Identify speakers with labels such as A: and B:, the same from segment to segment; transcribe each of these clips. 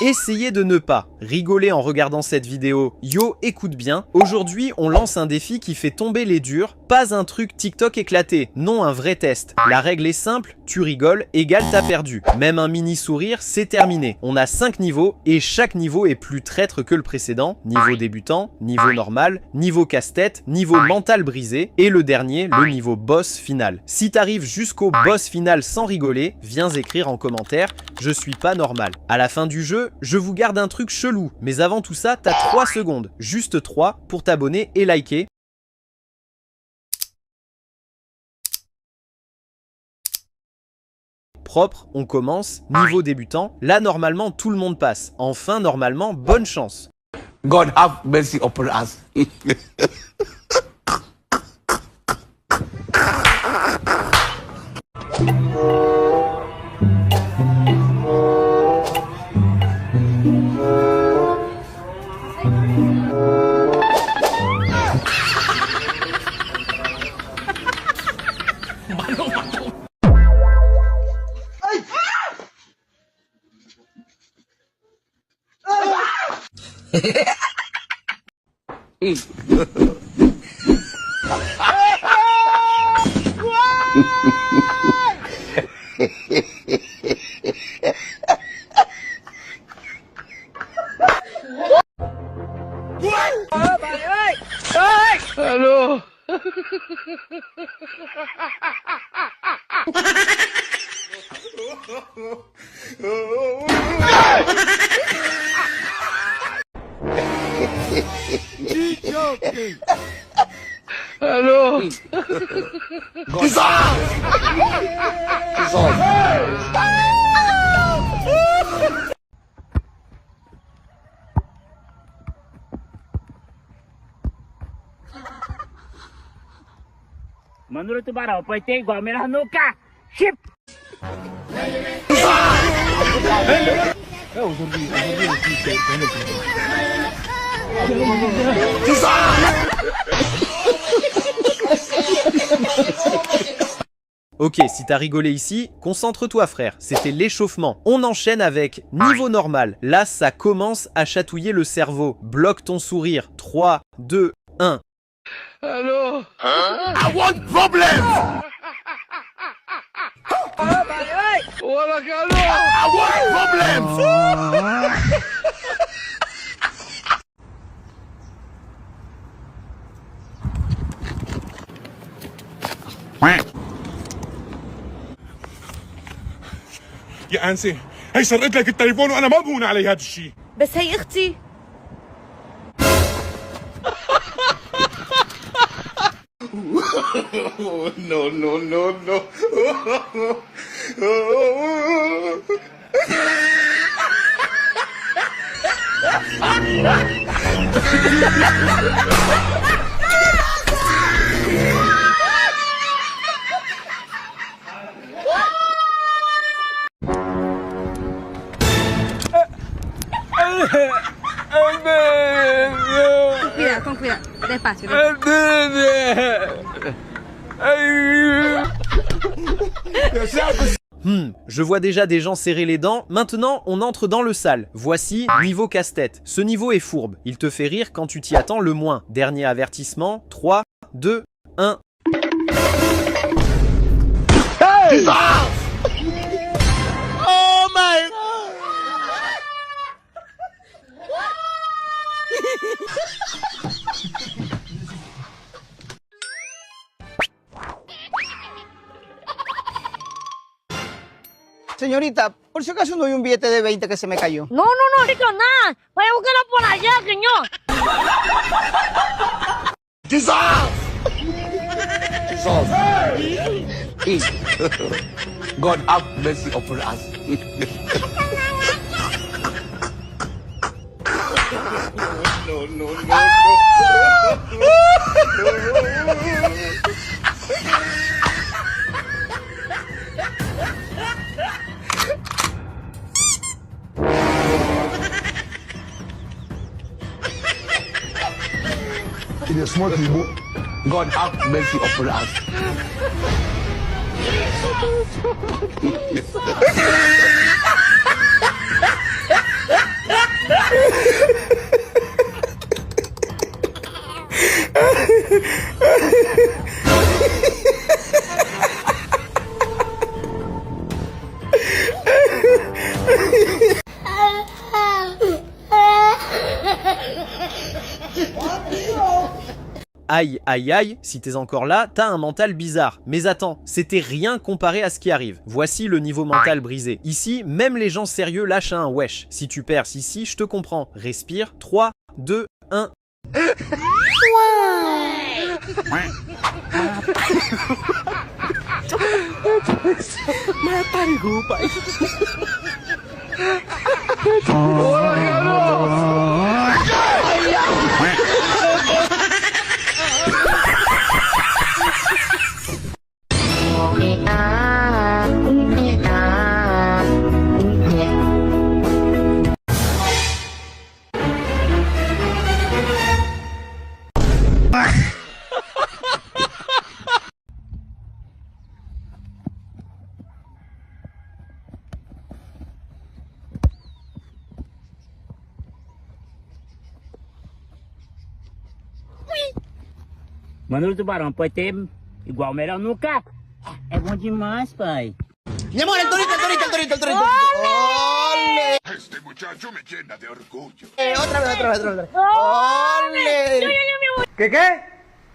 A: Essayez de ne pas rigoler en regardant cette vidéo. Yo, écoute bien. Aujourd'hui, on lance un défi qui fait tomber les durs. Pas un truc TikTok éclaté, non un vrai test. La règle est simple, tu rigoles, égale t'as perdu. Même un mini sourire, c'est terminé. On a 5 niveaux et chaque niveau est plus traître que le précédent. Niveau débutant, niveau normal, niveau casse-tête, niveau mental brisé et le dernier, le niveau boss final. Si t'arrives jusqu'au boss final sans rigoler, viens écrire en commentaire « Je suis pas normal ». À la fin du jeu, je vous garde un truc chelou, mais avant tout ça, t'as 3 secondes, juste 3, pour t'abonner et liker. Propre, on commence, niveau débutant, là normalement tout le monde passe, enfin normalement bonne chance.
B: God have mercy upon us.
C: Allô. Allô.
D: Menurut Barau, pwede gua merah nuka. Ship.
A: Ok, si t'as rigolé ici, concentre-toi frère, c'était l'échauffement. On enchaîne avec niveau normal. Là, ça commence à chatouiller le cerveau. Bloque ton sourire. 3, 2, 1.
C: Allô.
B: I want problem.
C: Voilà, allô.
B: I want problem.
E: يا أنسي هي سرقت لك التليفون وأنا ما بهون علي هذا الشيء.
F: بس هي اختي.
E: No, no, no, no.
F: Con cuidado, despacio.
A: Je vois déjà des gens serrer les dents. Maintenant, on entre dans le sale. Voici niveau casse-tête. Ce niveau est fourbe. Il te fait rire quand tu t'y attends le moins. Dernier avertissement. 3, 2, 1.
B: Hey! Oh my God!
G: Señorita, por si acaso no hay un billete de 20 que se me cayó.
F: No, rico, nada. Vaya a buscarla por allá, señor.
B: Jesus! Jesus! God have mercy upon us.
E: No, no, no,
B: God have mercy upon us.
A: aïe aïe aïe, si t'es encore là, t'as un mental bizarre. Mais attends, c'était rien comparé à ce qui arrive. Voici le niveau mental brisé. Ici, même les gens sérieux lâchent un wesh. Si tu perces ici, je te comprends. Respire, 3, 2, 1...
D: Mano, tubarão, pode ter igual o melhor nunca. É bom demais, pai.
G: Mi amor, el torito, el torito, el torito, el torito. ¡Ole!
E: Este muchacho me llena de orgullo.
G: Otra vez, otra vez, otra vez.
F: Yo,
G: ¡Ole!
F: yo, mi amor.
G: ¿Qué qué?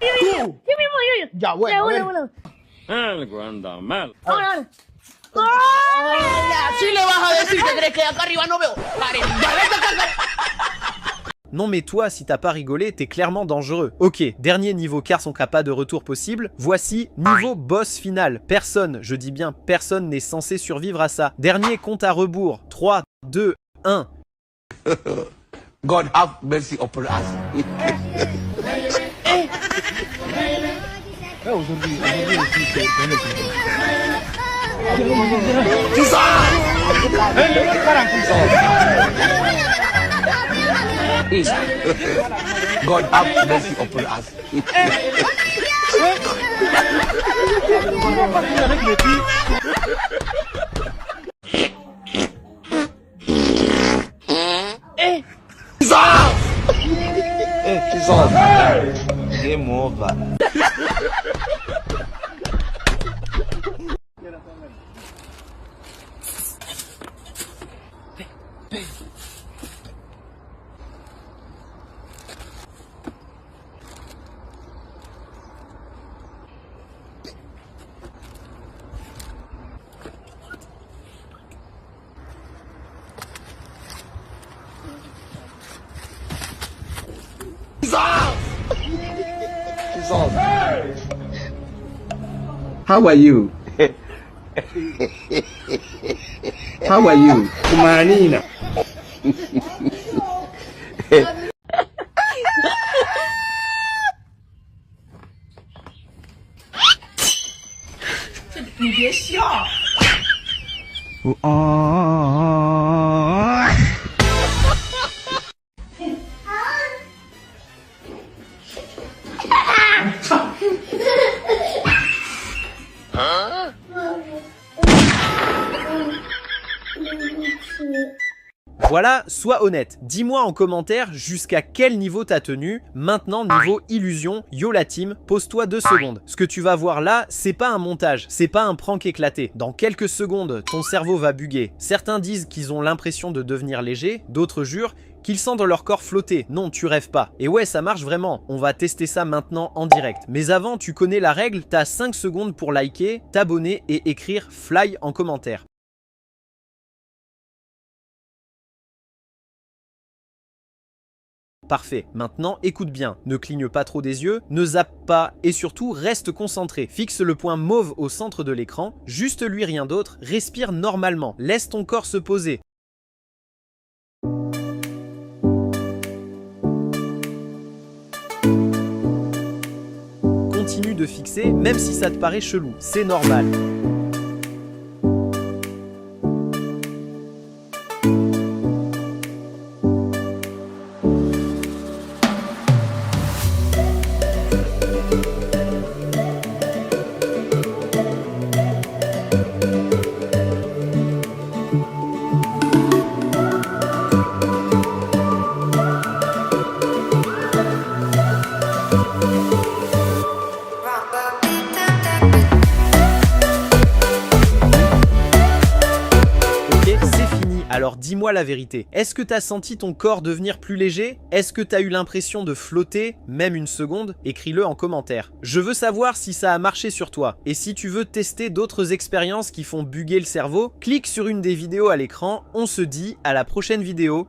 F: Yo, mi amor, yo.
G: Ya, bueno,
F: Bueno,
G: bueno.
D: Algo anda mal.
F: Ahora.
G: Así le vas a decir que crees que acá arriba no veo. Pare,
A: Non mais toi, si t'as pas rigolé, t'es clairement dangereux. Ok, dernier niveau car son pas de retour possible. Voici niveau boss final. Personne, je dis bien personne n'est censé survivre à ça. Dernier compte à rebours. 3, 2, 1.
B: God have mercy upon us. God have mercy upon us. Game over.
H: How are you? How are you? Kumanina.
A: Voilà, sois honnête. Dis-moi en commentaire jusqu'à quel niveau t'as tenu. Maintenant, niveau illusion, yo la team, pose-toi 2 secondes. Ce que tu vas voir là, c'est pas un montage, c'est pas un prank éclaté. Dans quelques secondes, ton cerveau va bugger. Certains disent qu'ils ont l'impression de devenir léger, d'autres jurent qu'ils sentent leur corps flotter. Non, tu rêves pas. Et ouais, ça marche vraiment. On va tester ça maintenant en direct. Mais avant, tu connais la règle, t'as 5 secondes pour liker, t'abonner et écrire fly en commentaire. Parfait, maintenant écoute bien, ne cligne pas trop des yeux, ne zappe pas et surtout reste concentré. Fixe le point mauve au centre de l'écran, juste lui rien d'autre, respire normalement, laisse ton corps se poser. Continue de fixer, même si ça te paraît chelou, c'est normal. Alors dis-moi la vérité. Est-ce que t'as senti ton corps devenir plus léger? Est-ce que t'as eu l'impression de flotter, même une seconde? Écris-le en commentaire. Je veux savoir si ça a marché sur toi. Et si tu veux tester d'autres expériences qui font bugger le cerveau, clique sur une des vidéos à l'écran. On se dit à la prochaine vidéo.